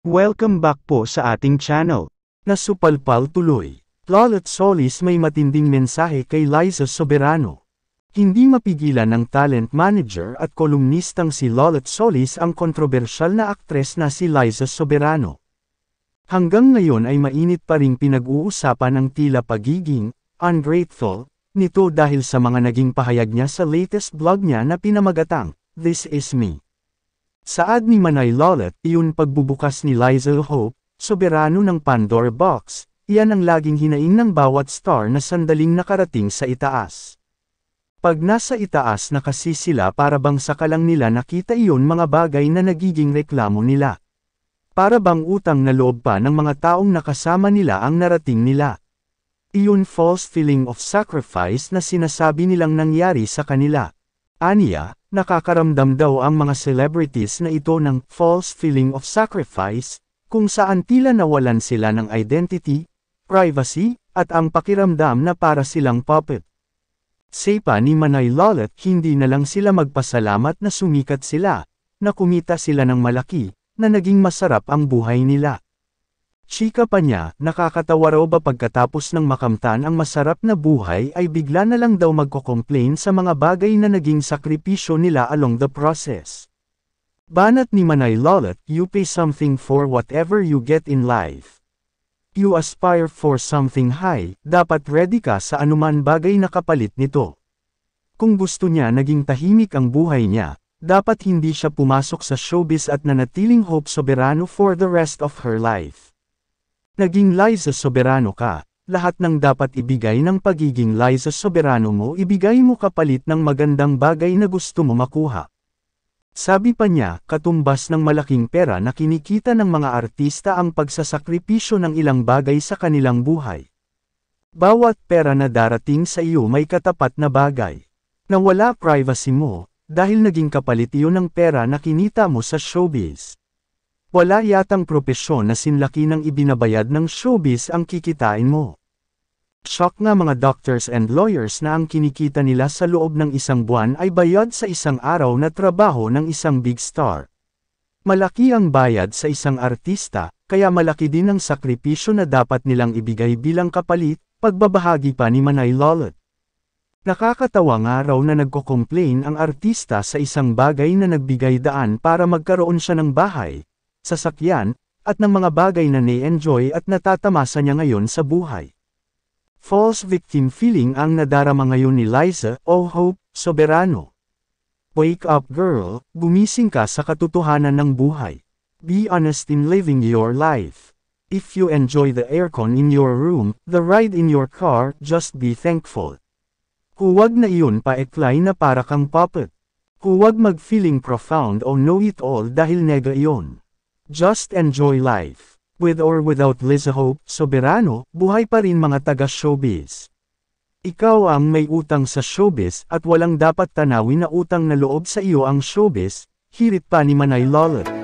Welcome back po sa ating channel. Nasupalpal tuloy. Lolet Solis may matinding mensahe kay Liza Soberano. Hindi mapigilan ng talent manager at kolumnistang si Lolet Solis ang kontrobersyal na aktres na si Liza Soberano. Hanggang ngayon ay mainit pa ring pinag-uusapan ang tila pagiging ungrateful nito dahil sa mga naging pahayag niya sa latest vlog niya na pinamagatang This Is Me. Saad ni Manay Lolet, iyon pagbubukas ni Liza Hope Soberano ng Pandora Box, iyan ang laging hinaing ng bawat star na sandaling nakarating sa itaas. Pag nasa itaas na kasi sila para bang sakalang nila nakita iyon mga bagay na nagiging reklamo nila. Para bang utang na loob pa ng mga taong nakasama nila ang narating nila. Iyon false feeling of sacrifice na sinasabi nilang nangyari sa kanila. Aniya, nakakaramdam daw ang mga celebrities na ito ng false feeling of sacrifice, kung saan tila nawalan sila ng identity, privacy, at ang pakiramdam na para silang puppet. Say pa ni Manay Lolet, hindi na lang sila magpasalamat na sumikat sila, na kumita sila ng malaki, na naging masarap ang buhay nila. Chika pa niya, nakakatawa raw ba pagkatapos ng makamtan ang masarap na buhay ay bigla na lang daw magko-complain sa mga bagay na naging sakripisyo nila along the process. Banat ni Manay Lolet, you pay something for whatever you get in life. You aspire for something high, dapat ready ka sa anuman bagay na kapalit nito. Kung gusto niya naging tahimik ang buhay niya, dapat hindi siya pumasok sa showbiz at nanatiling Hope Soberano for the rest of her life. Naging Liza Soberano ka, lahat ng dapat ibigay ng pagiging Liza Soberano mo ibigay mo kapalit ng magandang bagay na gusto mo makuha. Sabi pa niya, katumbas ng malaking pera na kinikita ng mga artista ang pagsasakripisyo ng ilang bagay sa kanilang buhay. Bawat pera na darating sa iyo may katapat na bagay. Nawala privacy mo, dahil naging kapalit iyon ng pera na kinita mo sa showbiz. Wala yatang propesyon na sinlaki ng ibinabayad ng showbiz ang kikitain mo. Shock nga mga doctors and lawyers na ang kinikita nila sa loob ng isang buwan ay bayad sa isang araw na trabaho ng isang big star. Malaki ang bayad sa isang artista, kaya malaki din ang sakripisyo na dapat nilang ibigay bilang kapalit, pagbabahagi pa ni Manay Lolet. Nakakatawa nga raw na nagko-complain ang artista sa isang bagay na nagbigay daan para magkaroon siya ng bahay, sasakyan, at ng mga bagay na na-enjoy at natatamasa niya ngayon sa buhay. False victim feeling ang nadarama ngayon ni Liza Hope Soberano. Wake up girl, gumising ka sa katotohanan ng buhay. Be honest in living your life. If you enjoy the aircon in your room, the ride in your car, just be thankful. Huwag na iyon pa-eklay na para kang puppet. Huwag mag-feeling profound o know-it-all dahil nega iyon. Just enjoy life. With or without Liza Hope Soberano, buhay pa rin mga taga-showbiz. Ikaw ang may utang sa showbiz at walang dapat tanawin na utang na loob sa iyo ang showbiz, hirit pa ni Manay Lolet.